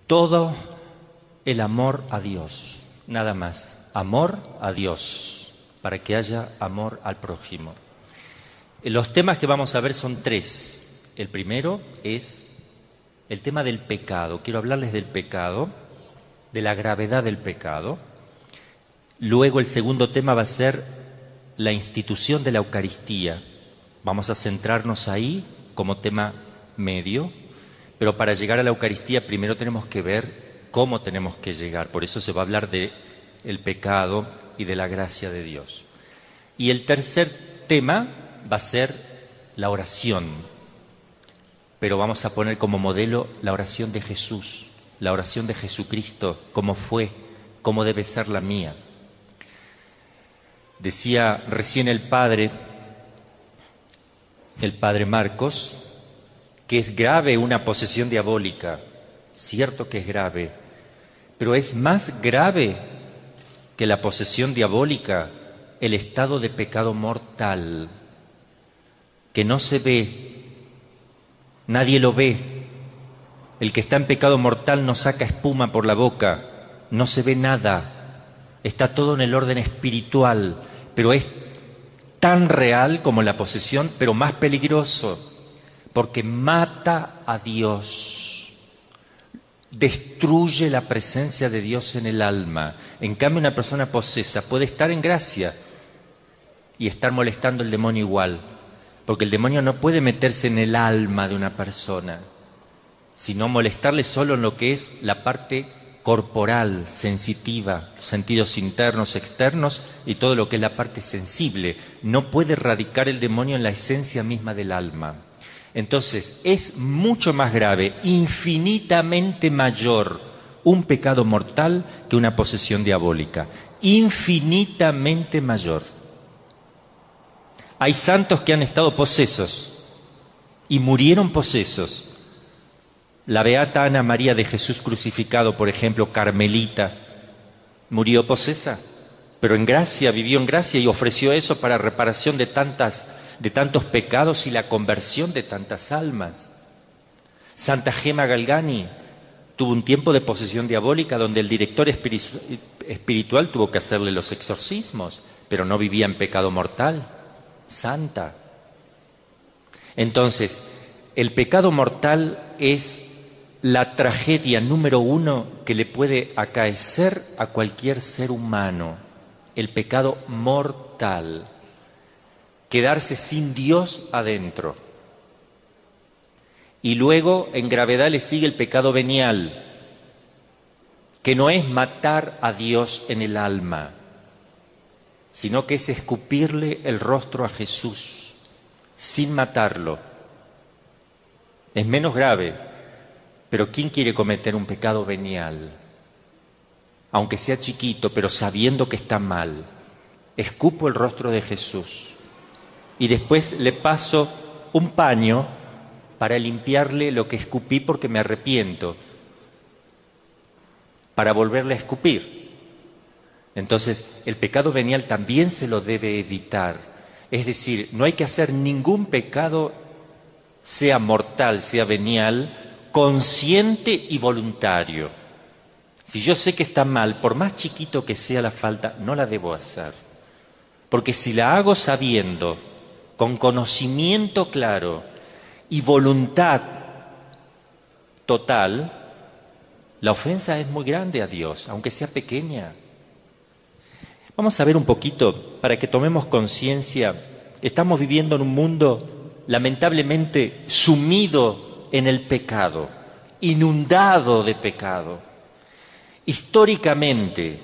Todo el amor a Dios, nada más. Amor a Dios, para que haya amor al prójimo. Los temas que vamos a ver son tres. El primero es el tema del pecado. Quiero hablarles del pecado, de la gravedad del pecado. Luego el segundo tema va a ser la institución de la Eucaristía. Vamos a centrarnos ahí como tema medio, pero para llegar a la Eucaristía primero tenemos que ver cómo tenemos que llegar. Por eso se va a hablar del pecado y de la gracia de Dios. Y el tercer tema va a ser la oración, pero vamos a poner como modelo la oración de Jesús, la oración de Jesucristo, cómo fue, cómo debe ser la mía. Decía recién el padre Marcos, que es grave una posesión diabólica. Cierto que es grave, pero es más grave que la posesión diabólica el estado de pecado mortal, que no se ve, nadie lo ve. El que está en pecado mortal no saca espuma por la boca, no se ve nada, está todo en el orden espiritual, pero es tan real como la posesión, pero más peligroso, porque mata a Dios, destruye la presencia de Dios en el alma. En cambio, una persona posesa puede estar en gracia y estar molestando al demonio igual, porque el demonio no puede meterse en el alma de una persona, sino molestarle solo en lo que es la parte corporal, sensitiva, sentidos internos, externos y todo lo que es la parte sensible. No puede radicar el demonio en la esencia misma del alma. Entonces, es mucho más grave, infinitamente mayor, un pecado mortal que una posesión diabólica. Infinitamente mayor. Hay santos que han estado posesos y murieron posesos. La beata Ana María de Jesús crucificado, por ejemplo, carmelita, murió posesa, pero en gracia, vivió en gracia y ofreció eso para reparación de tantos pecados y la conversión de tantas almas. Santa Gema Galgani tuvo un tiempo de posesión diabólica donde el director espiritual tuvo que hacerle los exorcismos, pero no vivía en pecado mortal. Santa. Entonces, el pecado mortal es la tragedia número uno que le puede acaecer a cualquier ser humano. El pecado mortal. Quedarse sin Dios adentro. Y luego, en gravedad, le sigue el pecado venial, que no es matar a Dios en el alma, sino que es escupirle el rostro a Jesús, sin matarlo. Es menos grave, pero ¿quién quiere cometer un pecado venial? Aunque sea chiquito, pero sabiendo que está mal. Escupo el rostro de Jesús y después le paso un paño para limpiarle lo que escupí porque me arrepiento, para volverle a escupir. Entonces, el pecado venial también se lo debe evitar. Es decir, no hay que hacer ningún pecado, sea mortal, sea venial, consciente y voluntario. Si yo sé que está mal, por más chiquito que sea la falta, no la debo hacer. Porque si la hago sabiendo, con conocimiento claro y voluntad total, la ofensa es muy grande a Dios, aunque sea pequeña. Vamos a ver un poquito, para que tomemos conciencia. Estamos viviendo en un mundo lamentablemente sumido en el pecado, inundado de pecado. Históricamente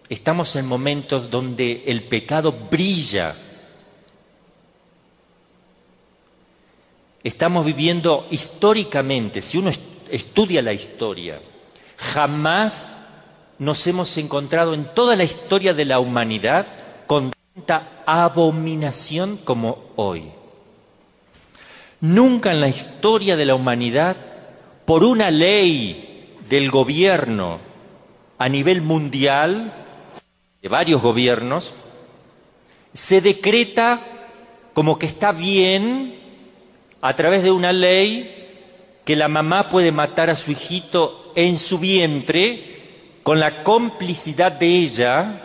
estamos en momentos donde el pecado brilla. Estamos viviendo históricamente, si uno estudia la historia, jamás nos hemos encontrado en toda la historia de la humanidad con tanta abominación como hoy. Nunca en la historia de la humanidad, por una ley del gobierno a nivel mundial, de varios gobiernos, se decreta como que está bien, a través de una ley, que la mamá puede matar a su hijito en su vientre con la complicidad de ella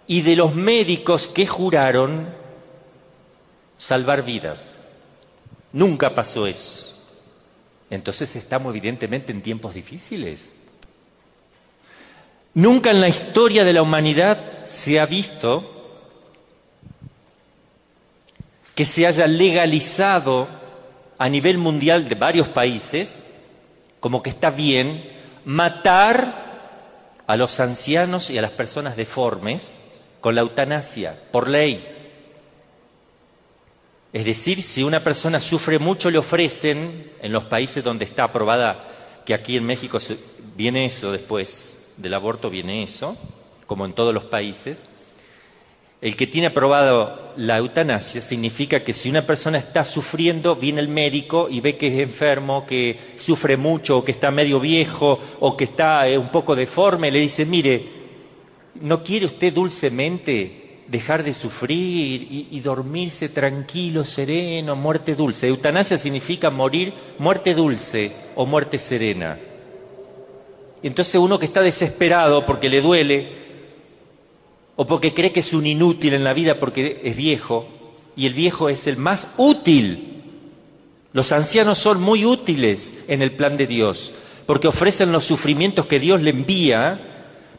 y de los médicos que juraron salvar vidas. Nunca pasó eso. Entonces estamos evidentemente en tiempos difíciles. Nunca en la historia de la humanidad se ha visto que se haya legalizado a nivel mundial de varios países, como que está bien, matar a los ancianos y a las personas deformes con la eutanasia, por ley. Es decir, si una persona sufre mucho, le ofrecen, en los países donde está aprobada, que aquí en México viene eso después del aborto, viene eso, como en todos los países. El que tiene aprobado la eutanasia significa que si una persona está sufriendo, viene el médico y ve que es enfermo, que sufre mucho, o que está medio viejo, o que está un poco deforme, le dice, mire, ¿no quiere usted dulcemente dejar de sufrir y dormirse tranquilo, sereno, muerte dulce? Eutanasia significa morir, muerte dulce o muerte serena. Entonces uno que está desesperado porque le duele, o porque cree que es un inútil en la vida porque es viejo, y el viejo es el más útil. Los ancianos son muy útiles en el plan de Dios, porque ofrecen los sufrimientos que Dios le envía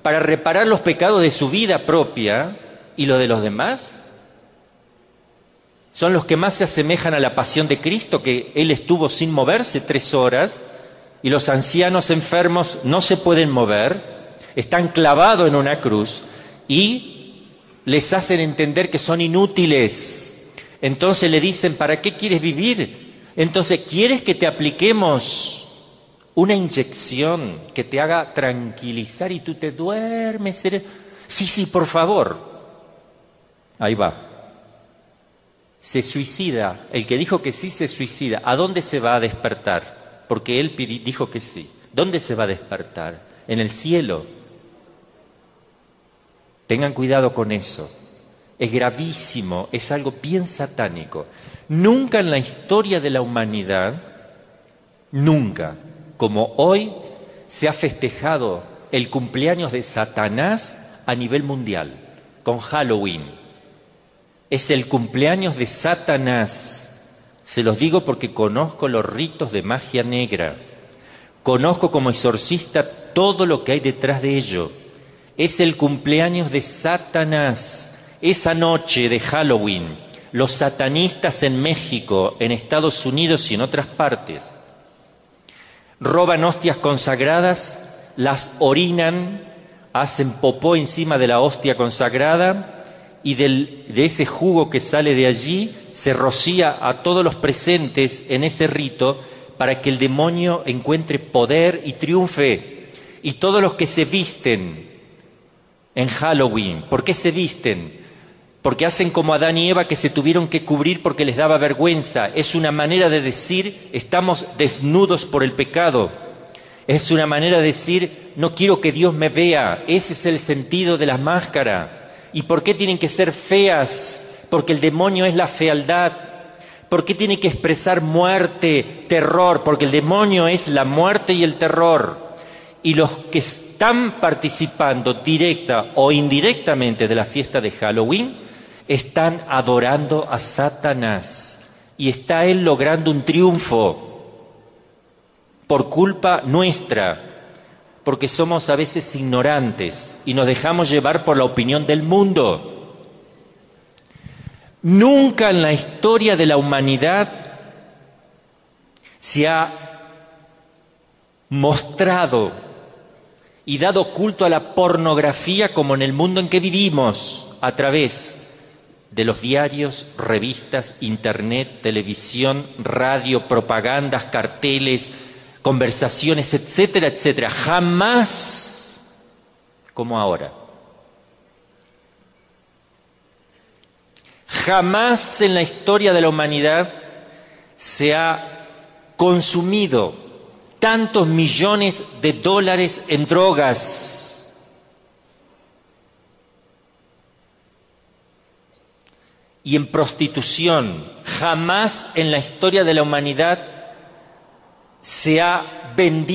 para reparar los pecados de su vida propia y los de los demás. Son los que más se asemejan a la pasión de Cristo, que Él estuvo sin moverse 3 horas, y los ancianos enfermos no se pueden mover, están clavados en una cruz, y les hacen entender que son inútiles. Entonces le dicen, ¿para qué quieres vivir? Entonces, ¿quieres que te apliquemos una inyección que te haga tranquilizar y tú te duermes? Sí, por favor. Ahí va. Se suicida. El que dijo que sí se suicida. ¿A dónde se va a despertar? Porque él dijo que sí. ¿Dónde se va a despertar? En el cielo. Tengan cuidado con eso. Es gravísimo, es algo bien satánico. Nunca en la historia de la humanidad, nunca, como hoy, se ha festejado el cumpleaños de Satanás a nivel mundial, con Halloween. Es el cumpleaños de Satanás. Se los digo porque conozco los ritos de magia negra. Conozco como exorcista todo lo que hay detrás de ello. Es el cumpleaños de Satanás. Esa noche de Halloween, los satanistas en México, en Estados Unidos y en otras partes, roban hostias consagradas, las orinan, hacen popó encima de la hostia consagrada y de ese jugo que sale de allí se rocía a todos los presentes en ese rito para que el demonio encuentre poder y triunfe. Y todos los que se visten en Halloween, ¿por qué se visten? Porque hacen como Adán y Eva, que se tuvieron que cubrir porque les daba vergüenza. Es una manera de decir, estamos desnudos por el pecado. Es una manera de decir, no quiero que Dios me vea. Ese es el sentido de la máscara. ¿Y por qué tienen que ser feas? Porque el demonio es la fealdad. ¿Por qué tiene que expresar muerte, terror? Porque el demonio es la muerte y el terror. Y los que están participando directa o indirectamente de la fiesta de Halloween están adorando a Satanás y está él logrando un triunfo por culpa nuestra, porque somos a veces ignorantes y nos dejamos llevar por la opinión del mundo. Nunca en la historia de la humanidad se ha mostrado y dado culto a la pornografía como en el mundo en que vivimos, a través de los diarios, revistas, internet, televisión, radio, propagandas, carteles, conversaciones, etcétera, etcétera. Jamás como ahora. Jamás en la historia de la humanidad se ha consumido tantos millones de dólares en drogas. Y en prostitución. Jamás en la historia de la humanidad se ha vendido